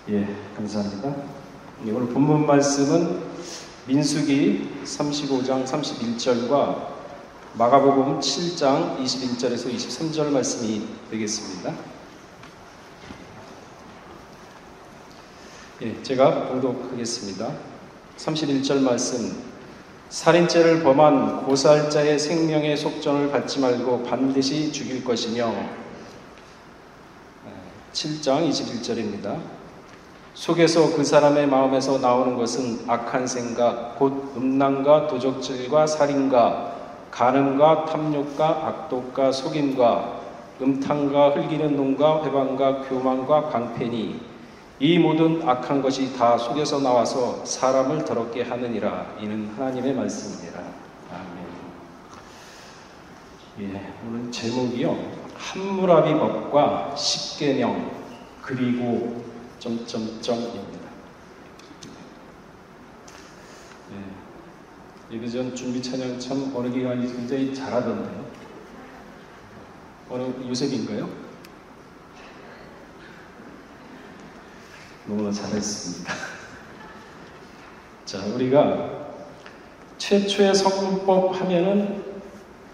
예, 감사합니다. 오늘 본문 말씀은 민수기 35장 31절과 마가복음 7장 21절에서 23절 말씀이 되겠습니다. 예, 제가 봉독하겠습니다. 31절 말씀. 살인죄를 범한 고살자의 생명의 속전을 받지 말고 반드시 죽일 것이며, 7장 21절입니다. 속에서 그 사람의 마음에서 나오는 것은 악한 생각, 곧 음란과 도적질과 살인과 간음과 탐욕과 악독과 속임과 음탕과 흘기는 논과 회방과 교만과 강패니 이 모든 악한 것이 다 속에서 나와서 사람을 더럽게 하느니라. 이는 하나님의 말씀이니라. 아멘. 예, 오늘 제목이요, 함무라비 법과 십계명 그리고 점점점입니다. 예배전 준비 찬양 참 어느 기관이 굉장히 잘하던데요. 어느 요셉인가요? 너무나 잘했습니다. 자, 우리가 최초의 성문법 하면은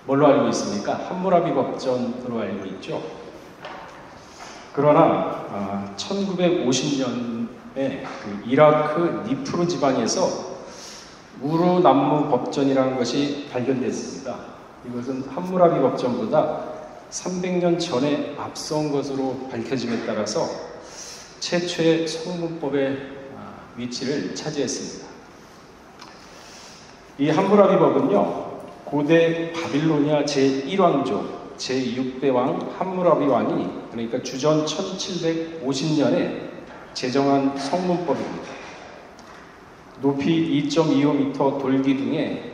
뭘로 알고 있습니까? 함무라비 법전으로 알고 있죠. 그러나 1950년에 그 이라크 니프루 지방에서 우르남무 법전이라는 것이 발견됐습니다. 이것은 함무라비 법전보다 300년 전에 앞선 것으로 밝혀짐에 따라서 최초의 성문법의 위치를 차지했습니다. 이 함무라비 법은요, 고대 바빌로니아 제1왕조 제6대 왕 함무라비 왕이, 그러니까 주전 1750년에 제정한 성문법입니다. 높이 2.25m 돌기둥에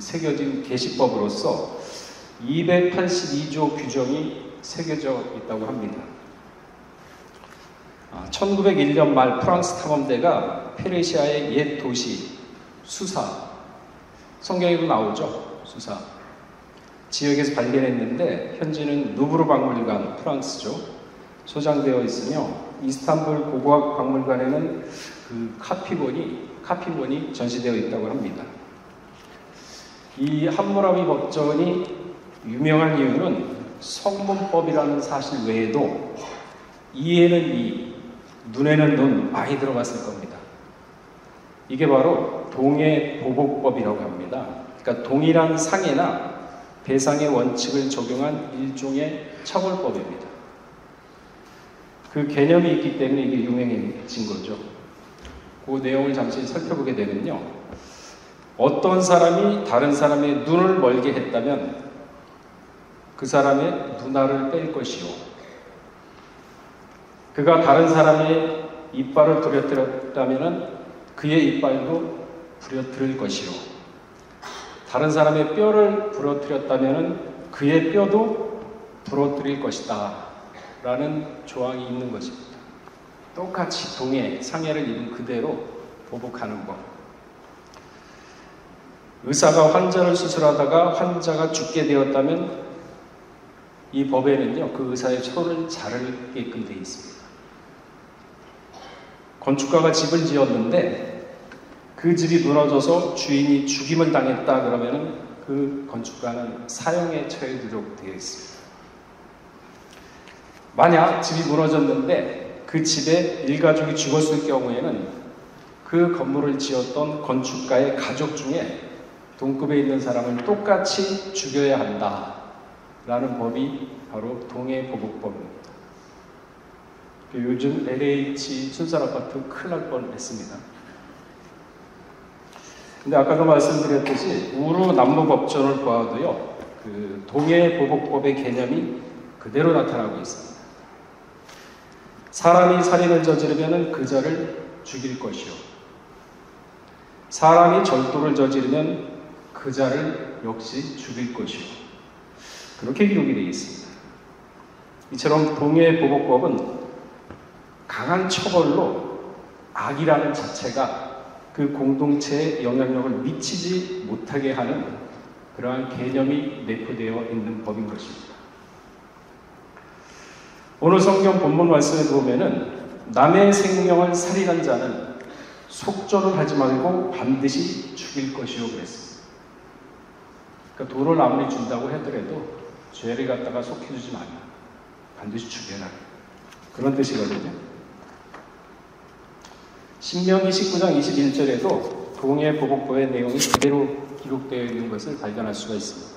새겨진 계시법으로서 282조 규정이 새겨져 있다고 합니다. 1901년 말 프랑스 탐험대가 페르시아의 옛 도시 수사, 성경에도 나오죠, 수사 지역에서 발견했는데 현재는 루브르 박물관, 프랑스죠, 소장되어 있으며 이스탄불 고고학 박물관에는 그 카피본이 전시되어 있다고 합니다. 이 함무라비 법전이 유명한 이유는 성문법이라는 사실 외에도 이에는 이, 눈에는 눈 많이 들어봤을 겁니다. 이게 바로 동해보복법이라고 합니다. 그러니까 동일한 상해나 배상의 원칙을 적용한 일종의 처벌법입니다. 그 개념이 있기 때문에 이게 유명해진 거죠. 그 내용을 잠시 살펴보게 되면요, 어떤 사람이 다른 사람의 눈을 멀게 했다면 그 사람의 눈알을 뺄 것이요, 그가 다른 사람의 이빨을 부러뜨렸다면 그의 이빨도 부러뜨릴 것이요, 다른 사람의 뼈를 부러뜨렸다면 그의 뼈도 부러뜨릴 것이다 라는 조항이 있는 것입니다. 똑같이 동해, 상해를 입은 그대로 보복하는 것. 의사가 환자를 수술하다가 환자가 죽게 되었다면 이 법에는요, 그 의사의 손을 자르게끔 되어 있습니다. 건축가가 집을 지었는데 그 집이 무너져서 주인이 죽임을 당했다 그러면 그 건축가는 사형에 처해지도록 되어 있습니다. 만약 집이 무너졌는데 그 집에 일가족이 죽었을 경우에는 그 건물을 지었던 건축가의 가족 중에 동급에 있는 사람을 똑같이 죽여야 한다라는 법이 바로 동해보복법입니다. 요즘 LH 순살아파트 큰일 날 뻔했습니다. 근데 아까도 말씀드렸듯이 우르남무법전을 보아도요, 그 동해보복법의 개념이 그대로 나타나고 있습니다. 사람이 살인을 저지르면 그 자를 죽일 것이요, 사람이 절도를 저지르면 그 자를 역시 죽일 것이요, 그렇게 기록이 되어 있습니다. 이처럼 동해보복법은 강한 처벌로 악이라는 자체가 그 공동체에 영향력을 미치지 못하게 하는 그러한 개념이 내포되어 있는 법인 것입니다. 오늘 성경 본문 말씀에 보면은 남의 생명을 살인한 자는 속절을 하지 말고 반드시 죽일 것이요 그랬습니다. 그러니까 돈을 아무리 준다고 하더라도 죄를 갖다가 속해주지 말라. 반드시 죽여라. 그런 뜻이거든요. 신명기 19장 21절에도 동해 보복법의 내용이 그대로 기록되어 있는 것을 발견할 수가 있습니다.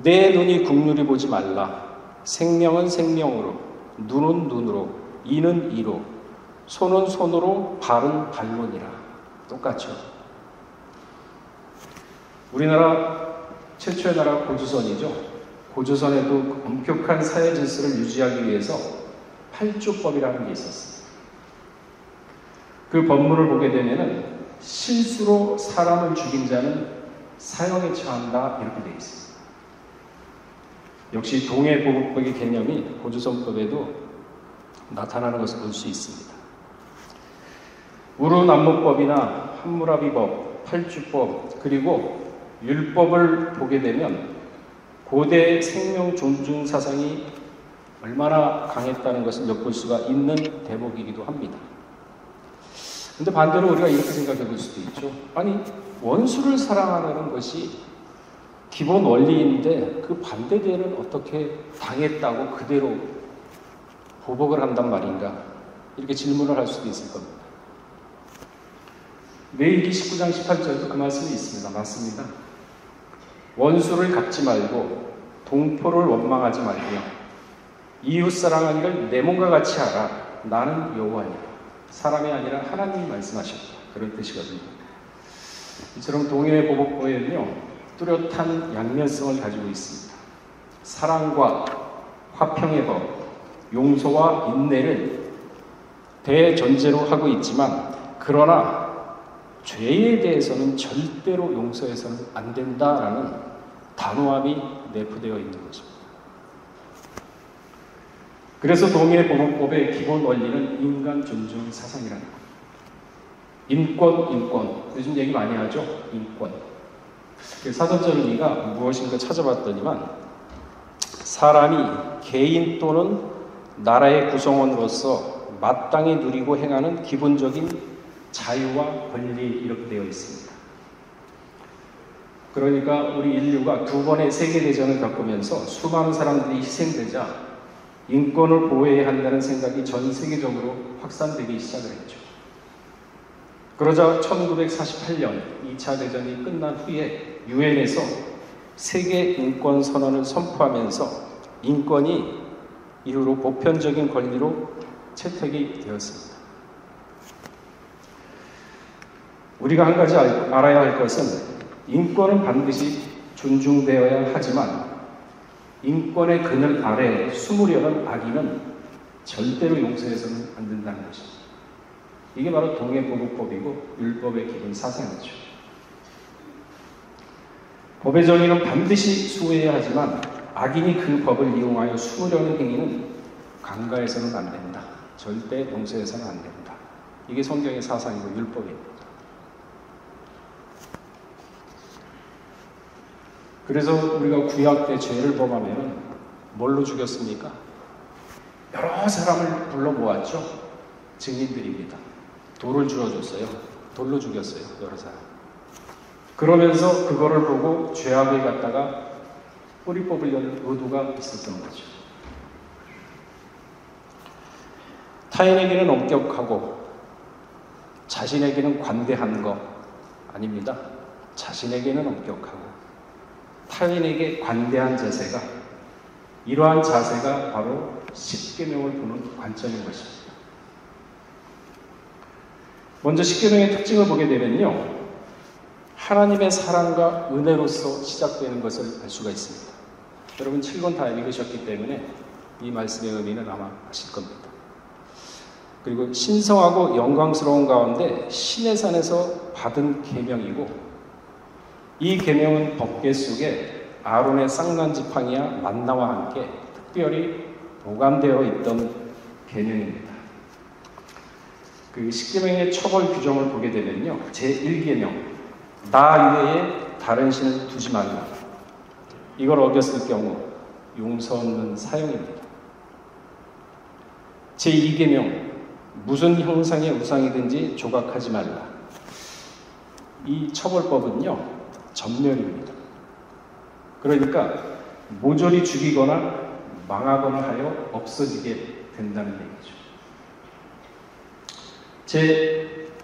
내 눈이 국률이 보지 말라. 생명은 생명으로, 눈은 눈으로, 이는 이로, 손은 손으로, 발은 발론이라. 똑같죠. 우리나라 최초의 나라 고조선이죠. 고조선에도 그 엄격한 사회 질서를 유지하기 위해서 팔조법이라는 게 있었어요. 그 법문을 보게 되면은 실수로 사람을 죽인 자는 사형에 처한다 이렇게 되어 있습니다. 역시 동해보복법의 개념이 고조선법에도 나타나는 것을 볼 수 있습니다. 우루남무법이나 함무라비법, 팔주법 그리고 율법을 보게 되면 고대 생명 존중 사상이 얼마나 강했다는 것을 엿볼 수가 있는 대목이기도 합니다. 근데 반대로 우리가 이렇게 생각해 볼 수도 있죠. 아니, 원수를 사랑하는 것이 기본 원리인데 그 반대되는 어떻게 당했다고 그대로 보복을 한단 말인가? 이렇게 질문을 할 수도 있을 겁니다. 레위기 19장 18절에도 그 말씀이 있습니다. 맞습니다. 원수를 갚지 말고 동포를 원망하지 말고요. 이웃 사랑하기를 내 몸과 같이 하라. 나는 여호와니라. 사람이 아니라 하나님이 말씀하셨다. 그런 뜻이거든요. 이처럼 동해의 보복법에는요. 뚜렷한 양면성을 가지고 있습니다. 사랑과 화평의 법, 용서와 인내를 대전제로 하고 있지만 그러나 죄에 대해서는 절대로 용서해서는 안 된다라는 단호함이 내포되어 있는 것입니다. 그래서 동해보복법의 기본 원리는 인간 존중 사상이라는 겁니다. 인권. 요즘 얘기 많이 하죠? 인권. 사전적 의미가 무엇인가 찾아봤더니만 사람이 개인 또는 나라의 구성원으로서 마땅히 누리고 행하는 기본적인 자유와 권리 이렇게 되어 있습니다. 그러니까 우리 인류가 두 번의 세계대전을 겪으면서 수많은 사람들이 희생되자 인권을 보호해야 한다는 생각이 전 세계적으로 확산되기 시작을 했죠. 그러자 1948년 2차 대전이 끝난 후에 유엔에서 세계 인권 선언을 선포하면서 인권이 이후로 보편적인 권리로 채택이 되었습니다. 우리가 한 가지 알아야 할 것은 인권은 반드시 존중되어야 하지만 인권의 그늘 아래 숨으려는 악인은 절대로 용서해서는 안 된다는 것입니다. 이게 바로 동해보복법이고 율법의 기본 사상이죠. 법의 정의는 반드시 수호해야 하지만 악인이 그 법을 이용하여 숨으려는 행위는 간과해서는 안 된다. 절대 용서해서는 안 된다. 이게 성경의 사상이고 율법입니다. 그래서 우리가 구약 때 죄를 범하면 뭘로 죽였습니까? 여러 사람을 불러 모았죠. 증인들입니다. 돌을 주어줬어요. 돌로 죽였어요. 여러 사람. 그러면서 그거를 보고 죄악을 갖다가 뿌리 뽑으려는 의도가 있었던 거죠. 타인에게는 엄격하고 자신에게는 관대한 거 아닙니다. 자신에게는 엄격하고 타인에게 관대한 자세가, 이러한 자세가 바로 십계명을 보는 관점인 것입니다. 먼저 십계명의 특징을 보게 되면요, 하나님의 사랑과 은혜로서 시작되는 것을 알 수가 있습니다. 여러분 7권 다 읽으셨기 때문에 이 말씀의 의미는 아마 아실 겁니다. 그리고 신성하고 영광스러운 가운데 신의 산에서 받은 계명이고, 이 계명은 법궤 속에 아론의 쌍난 지팡이와 만나와 함께 특별히 보관되어 있던 계명입니다. 그 십계명의 처벌 규정을 보게 되면요, 제1계명 나 외에 다른 신을 두지 말라. 이걸 어겼을 경우 용서 없는 사형입니다. 제2계명 무슨 형상의 우상이든지 조각하지 말라. 이 처벌법은요, 전멸입니다. 그러니까 모조리 죽이거나 망하거나 하여 없어지게 된다는 얘기죠.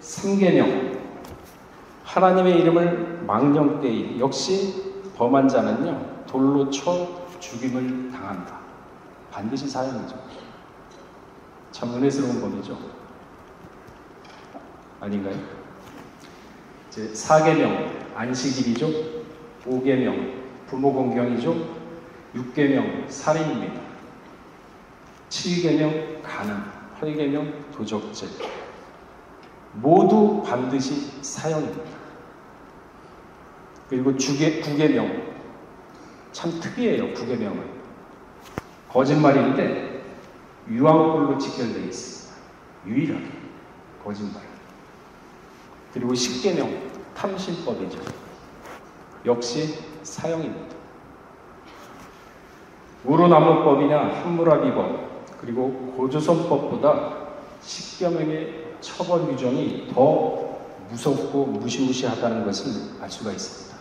제3계명 하나님의 이름을 망령되이 역시 범한 자는요, 돌로 쳐 죽임을 당한다. 반드시 사형이죠. 참 은혜스러운 법이죠. 아닌가요? 제4계명 안식일이죠. 5계명 부모공경이죠. 6계명 살인입니다. 7계명 간음, 8계명 도적죄. 모두 반드시 사형입니다. 그리고 9계명 참 특이해요. 9계명은 거짓말인데 유황불로 직결되어 있습니다. 유일하게 거짓말. 그리고 10계명 탐심법이죠. 역시 사형입니다. 우로나무법이나 함무라비법 그리고 고조선법보다 10계명의 처벌 규정이 더 무섭고 무시무시하다는 것을 알 수가 있습니다.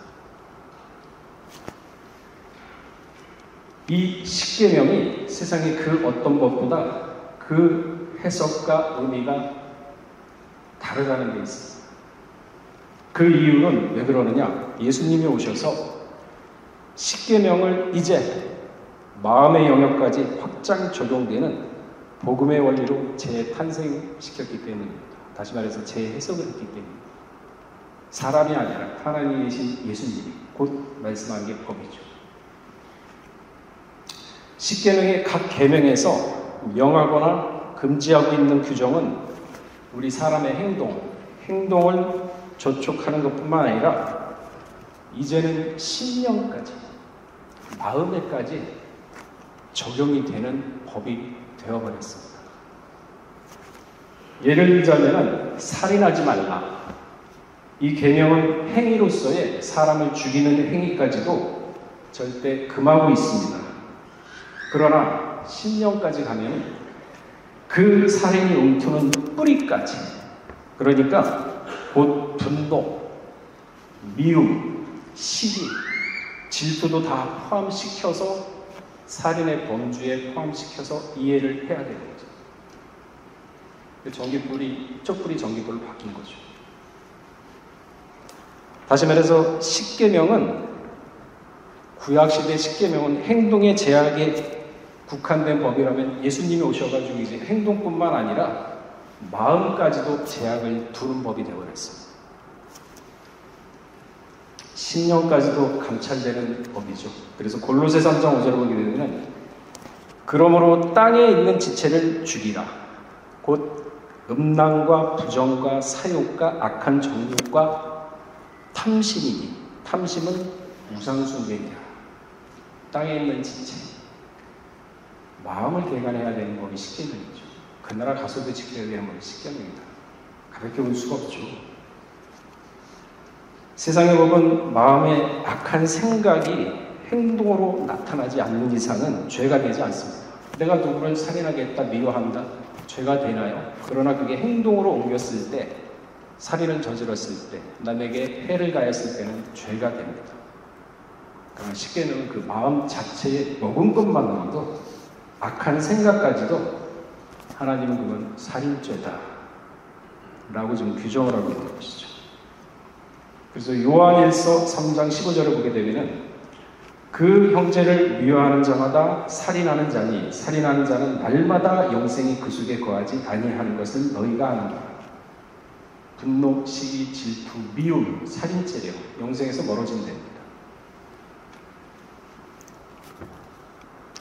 이 10계명이 세상의 그 어떤 법보다 그 해석과 의미가 다르다는 게 있습니다. 그 이유는 왜 그러느냐? 예수님이 오셔서 10계명을 이제 마음의 영역까지 확장 적용되는 복음의 원리로 재탄생시켰기 때문입니다. 다시 말해서 재해석을 했기 때문입니다. 사람이 아니라 하나님이신 예수님이 곧 말씀한 게 법이죠. 10계명의 각 계명에서 명하거나 금지하고 있는 규정은 우리 사람의 행동을 저촉하는 것뿐만 아니라 이제는 신령까지, 마음에까지 적용이 되는 법이 되어버렸습니다. 예를 들자면 살인하지 말라. 이 계명은 행위로서의 사람을 죽이는 행위까지도 절대 금하고 있습니다. 그러나 신령까지 가면 그 살인이 움트는 뿌리까지, 그러니까 곧 분노, 미움, 시기, 질투도 다 포함시켜서 살인의 범주에 포함시켜서 이해를 해야 되는 거죠. 전기불이, 쪽불이 전기불로 바뀐 거죠. 다시 말해서 10계명은 구약시대 10계명은 행동의 제약에 국한된 법이라면 예수님이 오셔가지고 이제 행동뿐만 아니라 마음까지도 제약을 두는 법이 되어버렸습니다. 신령까지도 감찰되는 법이죠. 그래서 골로새 3장 5절을 보게 되면 그러므로 땅에 있는 지체를 죽이라. 곧 음란과 부정과 사욕과 악한 정욕과 탐심이니, 탐심은 우상숭배이다. 땅에 있는 지체, 마음을 개간해야 되는 법이 10계명이죠. 그 나라 가서도 지켜야 되는 법이 10계명이다. 가볍게 볼 수가 없죠. 세상의 법은 마음의 악한 생각이 행동으로 나타나지 않는 이상은 죄가 되지 않습니다. 내가 누구를 살인하겠다, 미워한다, 죄가 되나요? 그러나 그게 행동으로 옮겼을 때, 살인을 저질렀을 때, 남에게 해를 가했을 때는 죄가 됩니다. 그러나 10계명은 그 마음 자체에 먹은 것만으로도 악한 생각까지도 하나님은 그건 살인죄다 라고 지금 규정을 하고 있는 것이죠. 그래서 요한일서 3장 15절을 보게 되면 그 형제를 미워하는 자마다 살인하는 자니 살인하는 자는 날마다 영생이 그 속에 거하지 아니하는 것을 너희가 아는가. 분노, 시기, 질투, 미움, 살인죄려 영생에서 멀어진답니다.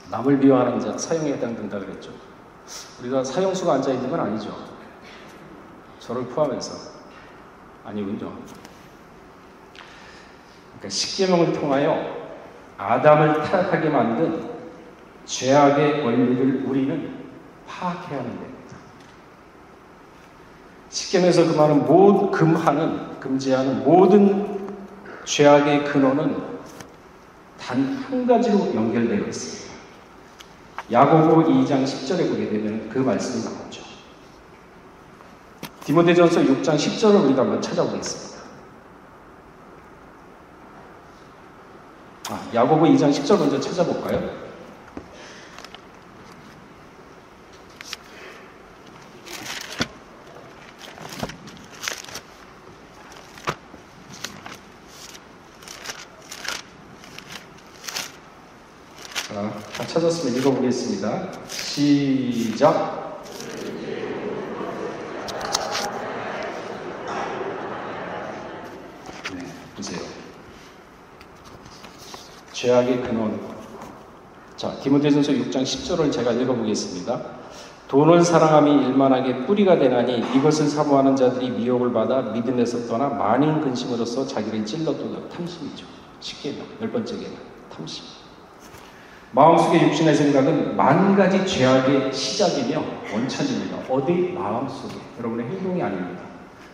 남을 미워하는 자 사형에 해당된다 그랬죠. 우리가 사형수가 앉아있는 건 아니죠. 저를 포함해서. 아니군요. 그러니까 10계명을 통하여 아담을 타락하게 만든 죄악의 원리를 우리는 파악해야 하는 겁니다. 10계명에서 금지하는 모든 죄악의 근원은 단 한 가지로 연결되어 있습니다. 야고보 2장 10절에 보게 되면 그 말씀이 나오죠. 디모데전서 6장 10절을 우리가 한번 찾아보겠습니다. 야고보 2장 10절 먼저 찾아볼까요? 다 찾았으면 읽어보겠습니다. 시작. 네, 보세요. 죄악의 근원. 자, 디모데전서 6장 10절을 제가 읽어보겠습니다. 돈을 사랑함이 일만하게 뿌리가 되나니 이것을 사모하는 자들이 미혹을 받아 믿음에서 떠나 만인 근심으로써 자기를 찔러도다. 탐심이죠. 쉽게 열 번째게는 탐심. 마음속의 육신의 생각은 만 가지 죄악의 시작이며 원천입니다. 어디? 마음속에. 여러분의 행동이 아닙니다.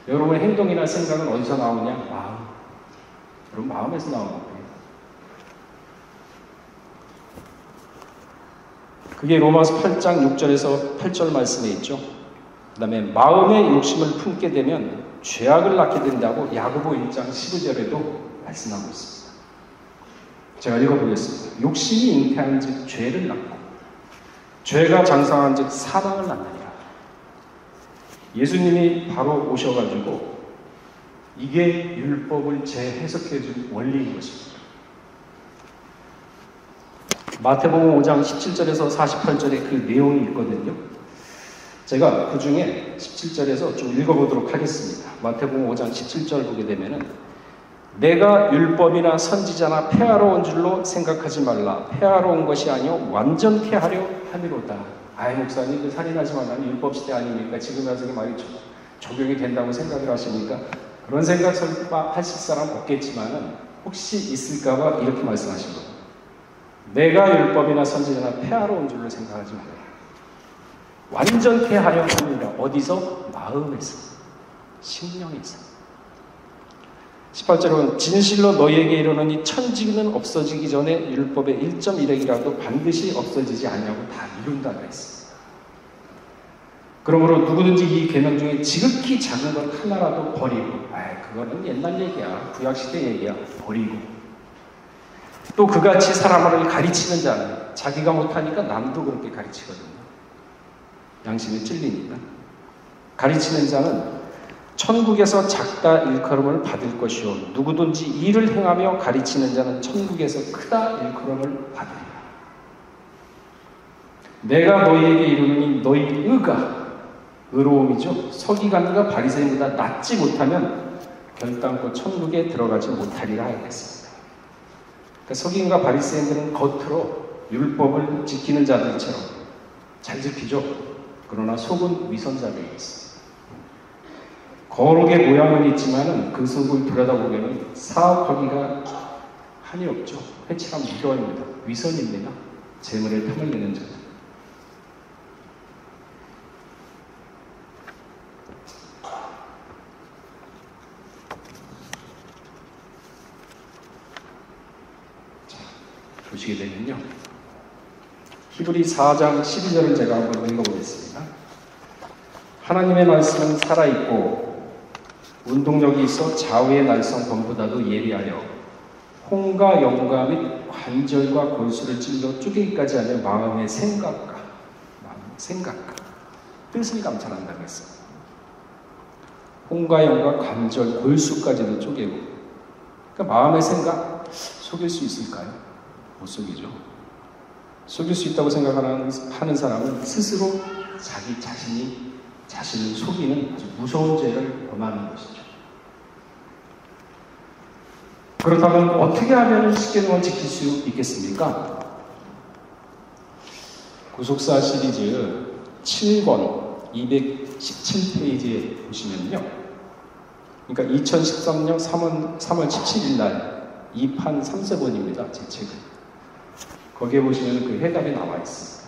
여러분의 행동이나 생각은 어디서 나오냐? 마음. 여러분 마음에서 나오는 거예요. 그게 로마서 8장 6절에서 8절 말씀에 있죠. 그 다음에 마음의 욕심을 품게 되면 죄악을 낳게 된다고 야고보 1장 12절에도 말씀하고 있습니다. 제가 읽어보겠습니다. 욕심이 잉태한 즉 죄를 낳고 죄가 장성한 즉 사망을 낳느니라. 예수님이 바로 오셔가지고 이게 율법을 재해석해 준 원리인 것입니다. 마태복음 5장 17절에서 48절에 그 내용이 있거든요. 제가 그 중에 17절에서 좀 읽어보도록 하겠습니다. 마태복음 5장 17절 보게 되면은 내가 율법이나 선지자나 폐하러 온 줄로 생각하지 말라. 폐하러 온 것이 아니요 완전케 하려 함이로다. 아이 목사님 그 살인하지 말라는 율법 시대 아닙니까? 지금 와서 말이 적용이 된다고 생각을 하십니까? 그런 생각 설마 하실 사람 없겠지만은 혹시 있을까봐 이렇게 말씀하신 거예요. 내가 율법이나 선지자나 폐하러 온 줄로 생각하지 말라. 완전케 하려 함이라. 어디서? 마음에서, 심령에서. 18절은 진실로 너희에게 이르노니 천지는 없어지기 전에 율법의 1.1핵이라도 반드시 없어지지 않냐고 다 이룬다고 했습니다. 그러므로 누구든지 이 계명 중에 지극히 작은 것 하나라도 버리고, 그거는 옛날 얘기야, 구약시대 얘기야, 버리고 또 그같이 사람을 가르치는 자는 자기가 못하니까 남도 그렇게 가르치거든요. 양심에 찔리니까. 가르치는 자는 천국에서 작다 일컬음을 받을 것이요 누구든지 이를 행하며 가르치는 자는 천국에서 크다 일컬음을 받으리라. 내가 너희에게 이르노니 너희 의가, 의로움이죠, 서기관과 바리새인보다 낫지 못하면 결단코 천국에 들어가지 못하리라 하였습니다. 그러니까 서기관과 바리새인들은 겉으로 율법을 지키는 자들처럼 잘 지키죠. 그러나 속은 위선자들이었습니다. 거룩의 모양은 있지만은 그 속을 들여다보면 사업하기가 한이 없죠. 회칠한 무도입니다. 위선입니다. 재물에 탐을 내는 자들. 자, 보시게 되면요. 히브리 4장 12절을 제가 한번 읽어보겠습니다. 하나님의 말씀은 살아있고 운동력이 있어 좌우의 날성 검보다도 예리하여 홍과 영과 및 관절과 골수를 찔러 쪼개기까지 하며 마음의 생각과 뜻을 감찰한다고 했어요. 홍과 영과 관절, 골수까지도 쪼개고. 그러니까 마음의 생각 속일 수 있을까요? 못 속이죠. 속일 수 있다고 생각하는 사람은 스스로 자기 자신을 속이는 아주 무서운 죄를 범하는 것이죠. 그렇다면 어떻게 하면 십계명을 지킬 수 있겠습니까? 구속사 시리즈 7권 217페이지에 보시면요. 그러니까 2013년 3월 17일 날 2판 3세본입니다. 제 책은. 거기에 보시면 그 해답이 나와 있습니다.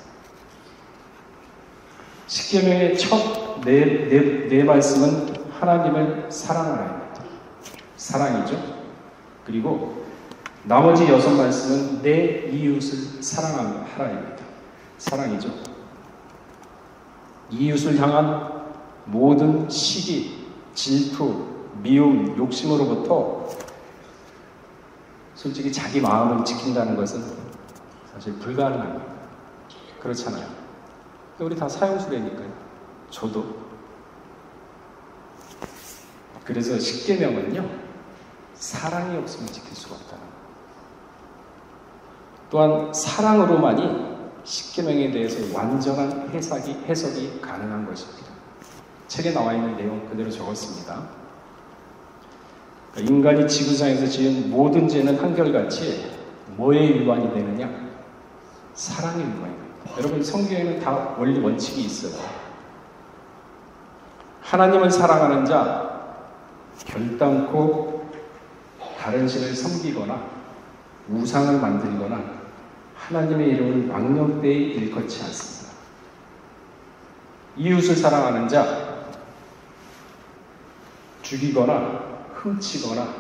십계명의 첫 네 말씀은 하나님을 사랑하라입니다. 사랑이죠. 그리고 나머지 6 말씀은 내 이웃을 사랑하라입니다. 사랑이죠. 이웃을 향한 모든 시기, 질투, 미움, 욕심으로부터 솔직히 자기 마음을 지킨다는 것은 사실 불가능합니다. 그렇잖아요. 우리 다 사형수레니까요. 저도. 그래서 십계명은요, 사랑이 없으면 지킬 수가 없다는 거예요. 또한 사랑으로만이 십계명에 대해서 완전한 해석이 가능한 것입니다. 책에 나와 있는 내용 그대로 적었습니다. 그러니까 인간이 지구상에서 지은 모든 죄는 한결같이 뭐의 일환이 되느냐? 사랑의 일환이 됩니다. 여러분, 성경에는 다 원리 원칙이 있어요. 하나님을 사랑하는 자, 결단코 다른 신을 섬기거나 우상을 만들거나 하나님의 이름을 망령되이 일컫지 않습니다. 이웃을 사랑하는 자, 죽이거나 훔치거나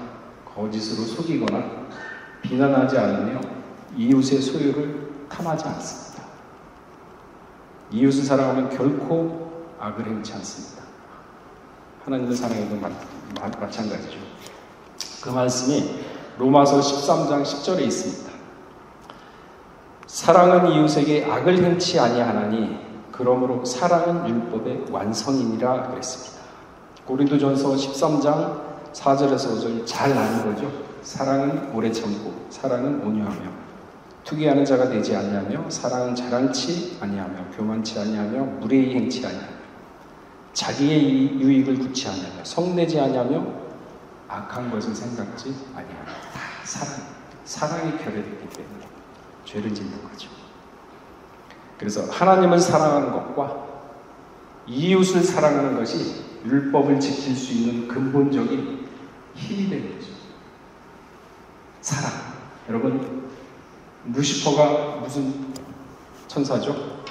거짓으로 속이거나 비난하지 않으며 이웃의 소유를 탐하지 않습니다. 이웃을 사랑하면 결코 악을 행치 않습니다. 하나님을 사랑해도 마찬가지죠. 그 말씀이 로마서 13장 10절에 있습니다. 사랑은 이웃에게 악을 행치 아니하나니 그러므로 사랑은 율법의 완성이니라 그랬습니다. 고린도전서 13장 4절에서 5절 잘 아는 거죠. 사랑은 오래 참고 사랑은 온유하며 투기하는 자가 되지 아니하며 사랑은 자랑치 아니하며 교만치 아니하며 무례히 행치 아니하며 자기의 유익을 구치 아니하며 성내지 아니하며 악한 것을 생각지 아니하며 다 사랑이 결여되기 때문에 죄를 짓는 거죠. 그래서 하나님을 사랑하는 것과 이웃을 사랑하는 것이 율법을 지킬 수 있는 근본적인 힘이 되는 거죠. 사랑. 여러분, 루시퍼가 무슨 천사죠?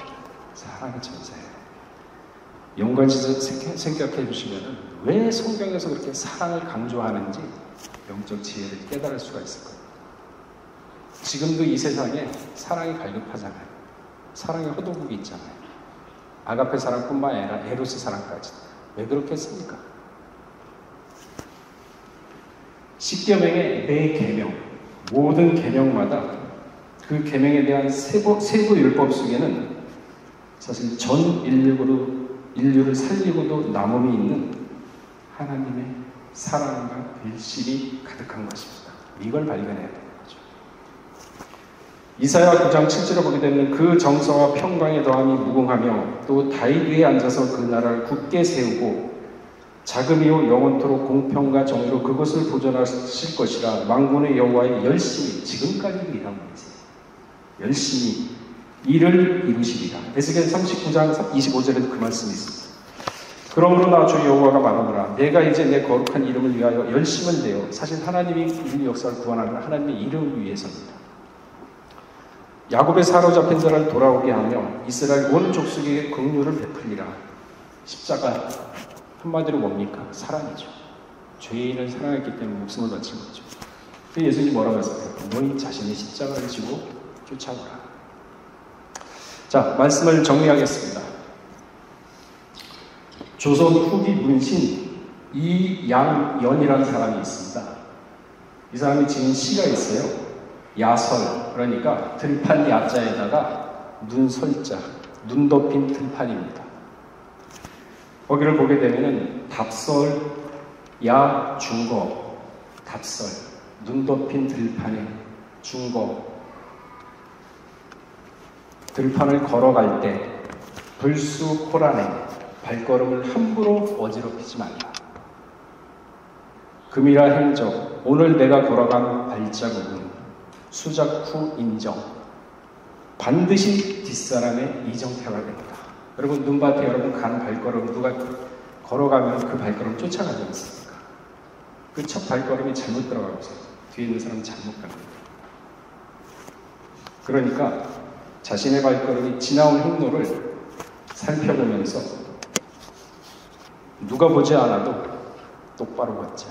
사랑의 천사예요. 연관지서 생각해 보시면 왜 성경에서 그렇게 사랑을 강조하는지 영적 지혜를 깨달을 수가 있을 거예요. 지금도 이 세상에 사랑이 갈급하잖아요. 사랑의 허도국이 있잖아요. 아가페 사랑뿐만 아니라 에로스 사랑까지. 왜 그렇게 했습니까? 십계명의 매 계명, 모든 계명마다 그 계명에 대한 세부 율법 속에는 사실 전 인류를 살리고도 남음이 있는 하나님의 사랑과 일심이 가득한 것입니다. 이걸 발견해야 되는 거죠. 이사야 9장 7절에 보게 되면 그 정서와 평강의 더함이 무궁하며 또 다윗 위에 앉아서 그 나라를 굳게 세우고 자금이요 영원토록 공평과 정의로 그것을 보존하실 것이라 만군의 여호와의 열심히 지금까지도 일하고 계세요. 열심히 일을 이루시리라. 에스겔 39장 25절에도 그 말씀이 있습니다. 그러므로 나 주 여호와가 말하노라. 내가 이제 내 거룩한 이름을 위하여 열심을 내어. 사실 하나님이 인류 역사를 구원하는 하나님의 이름을 위해서입니다. 야곱의 사로잡힌 자를 돌아오게 하며 이스라엘 온 족속에게 긍휼을 베풀리라. 십자가 한마디로 뭡니까? 사랑이죠. 죄인을 사랑했기 때문에 목숨을 바친 거죠. 그 예수님이 뭐라고 했어요? 너희 자신의 십자가를 지고 쫓아오라. 자, 말씀을 정리하겠습니다. 조선 후기 문신 이양연이라는 사람이 있습니다. 이 사람이 지은 시가 있어요. 야설, 그러니까 들판 야자에다가 눈설자, 눈 덮인 들판입니다. 거기를 보게 되면은 답설, 야, 중거, 답설, 눈 덮인 들판에 중거, 들판을 걸어갈 때 불수 코란에 발걸음을 함부로 어지럽히지 말라. 금이라 행적, 오늘 내가 걸어간 발자국은 수작 후 인정, 반드시 뒷사람의 이정표가 됩니다. 여러분, 눈밭에 여러분 간 발걸음 누가 걸어가면 그 발걸음 쫓아가지 않습니까? 그 첫 발걸음이 잘못 들어가고 있어요. 뒤에 있는 사람은 잘못 갑니다. 그러니까 자신의 발걸음이 지나온 행로를 살펴보면서 누가 보지 않아도 똑바로 걷자.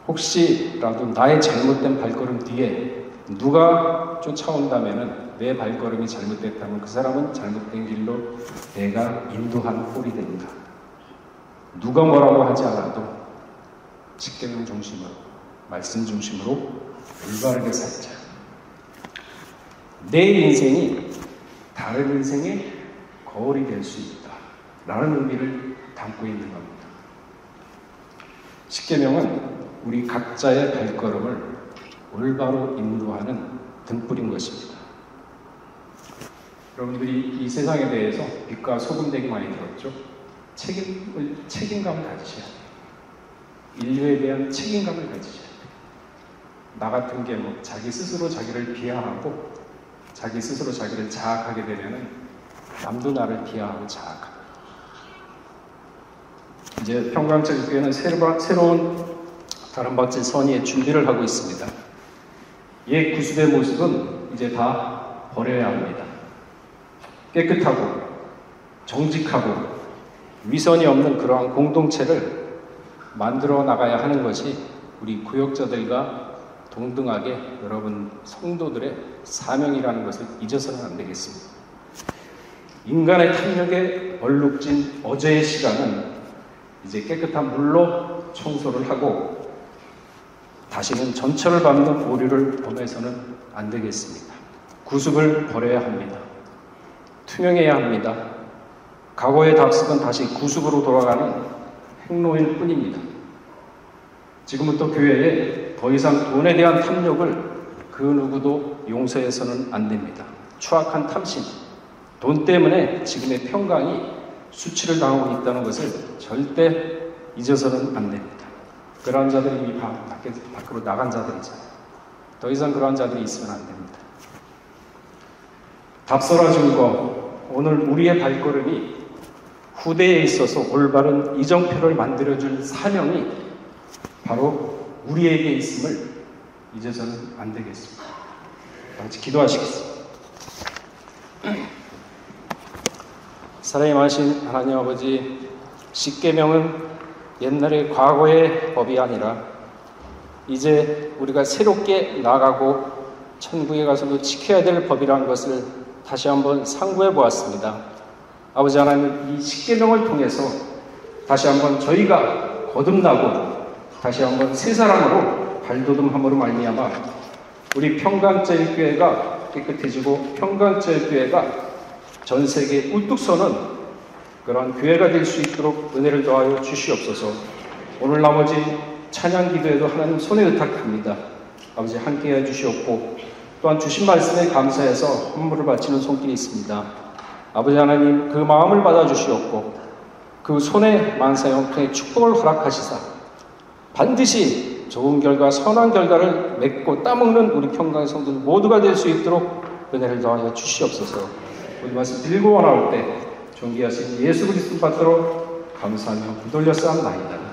혹시라도 나의 잘못된 발걸음 뒤에 누가 쫓아온다면은 내 발걸음이 잘못됐다면 그 사람은 잘못된 길로 내가 인도한 꼴이 된다. 누가 뭐라고 하지 않아도 십계명 중심으로, 말씀 중심으로 올바르게 살자. 내 인생이 다른 인생의 거울이 될 수 있다 라는 의미를 담고 있는 겁니다. 십계명은 우리 각자의 발걸음을 올바로 인도하는 등불인 것입니다. 여러분들이 이 세상에 대해서 빛과 소금 되게 많이 들었죠? 책임감을 가지셔야 돼요. 인류에 대한 책임감을 가지셔야 돼요. 나 같은 게 뭐 자기 스스로 자기를 비하하고 자기 스스로 자기를 자학하게 되면은 남도 나를 비하하고 자학합니다. 이제 평강제일교회는 새로운 다른방질 선의의 준비를 하고 있습니다. 옛 구습의 모습은 이제 다 버려야 합니다. 깨끗하고 정직하고 위선이 없는 그러한 공동체를 만들어 나가야 하는 것이 우리 구역자들과 동등하게 여러분 성도들의 사명이라는 것을 잊어서는 안 되겠습니다. 인간의 탐욕에 얼룩진 어제의 시간은 이제 깨끗한 물로 청소를 하고 다시는 전철을 밟는 오류를 범해서는 안 되겠습니다. 구습을 버려야 합니다. 투명해야 합니다. 과거의 답습은 다시 구습으로 돌아가는 행로일 뿐입니다. 지금부터 교회에 더 이상 돈에 대한 탐욕을 그 누구도 용서해서는 안 됩니다. 추악한 탐심, 돈 때문에 지금의 평강이 수치를 당하고 있다는 것을 절대 잊어서는 안 됩니다. 그러한 자들이 이미 밖으로 나간 자들이잖아요. 더 이상 그러한 자들이 있으면 안 됩니다. 답서라 증거, 오늘 우리의 발걸음이 후대에 있어서 올바른 이정표를 만들어줄 사명이 바로 우리에게 있음을 잊어서는 안 되겠습니다. 같이 기도하시겠습니다. 사랑이 많으신 하나님 아버지, 십계명은 옛날의 과거의 법이 아니라 이제 우리가 새롭게 나아가고 천국에 가서도 지켜야 될 법이라는 것을 다시 한번 상고해 보았습니다. 아버지 하나님, 이 십계명을 통해서 다시 한번 저희가 거듭나고 다시 한번 새 사람으로 발돋움함으로 말미암아 우리 평강제일교회가 깨끗해지고 평강제일교회가 전 세계에 울뚝 서는 그러한 교회가 될 수 있도록 은혜를 더하여 주시옵소서. 오늘 나머지 찬양 기도에도 하나님 손에 의탁합니다. 아버지 함께해 주시옵고 또한 주신 말씀에 감사해서 헌물을 바치는 손길이 있습니다. 아버지 하나님, 그 마음을 받아주시옵고 그 손에 만사 영통의 축복을 허락하시사 반드시 좋은 결과 선한 결과를 맺고 따먹는 우리 평강의 성도들 모두가 될 수 있도록 은혜를 더하여 주시옵소서. 우리 말씀 들고 나올 때 존귀하신 예수 그리스도 받도록 감사하며 부돌려 싸움나이다.